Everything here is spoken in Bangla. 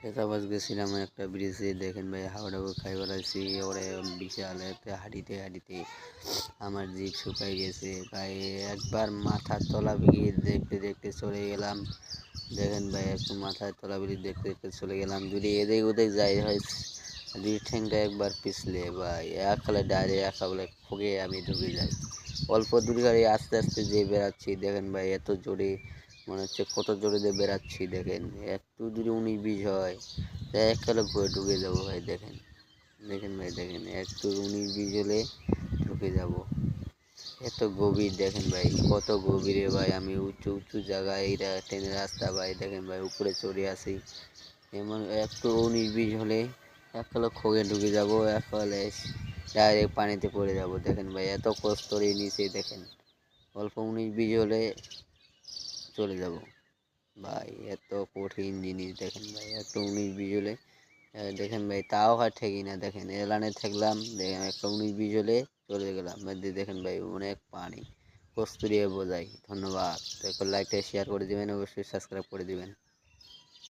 হেতাবাস গেছিলাম একটা ব্রিজে, দেখেন ভাই হাওড়াও খাই বেড়াইছি। ওরে বিশাল একটা হাঁটিতে হাঁটিতে আমার জিভ শুকাই গেছে ভাই। একবার মাথার তলা গিয়ে দেখতে দেখতে চলে গেলাম। দেখেন ভাই একটু মাথার তলা ব্রিজ দেখতে দেখতে চলে গেলাম, যদি এদিক ওদিক যাই হয় দুই ঠ্যাংটা একবার পিছলে ভাই একালে ডাইরে একা বলে ফুগে আমি ঢুকে যাই। অল্প দূর গাড়ি আস্তে আস্তে যে বেড়াচ্ছি, দেখেন ভাই এত জোরে মনে হচ্ছে কত জোরে দিয়ে বেড়াচ্ছি। দেখেন একটু যদি 19-20 হয় একালে ঘুরে ঢুকে যাবো ভাই। দেখেন দেখেন ভাই, দেখেন একটু 19-20 হলে ঢুকে যাব। এত গভীর দেখেন ভাই, কত গভীরে ভাই। আমি উঁচু উঁচু জায়গায় এইটা ট্রেনের রাস্তা ভাই, দেখেন ভাই উপরে চড়ে আসি। এমন একটু 19-20 হলে একালে খোগে ঢুকে যাব, একালে ডাইরেক্ট পানিতে পড়ে যাব। দেখেন ভাই এত কষ্ট নিচে, দেখেন অল্প 19-20 হলে চলে যাব ভাই। এত কঠিন জিনিস দেখেন ভাই, একটু 19-20 হলে দেখেন ভাই তাও আর ঠেকি না। দেখেন এলানে থাকলাম, দেখেন একটা 19-20 হলে চলে গেলাম। দেখেন ভাই অনেক পানি, কস্তুরিয়ে বোঝাই। ধন্যবাদ। দেখো লাইকটা শেয়ার করে দিবেন, অবশ্যই সাবস্ক্রাইব করে দিবেন।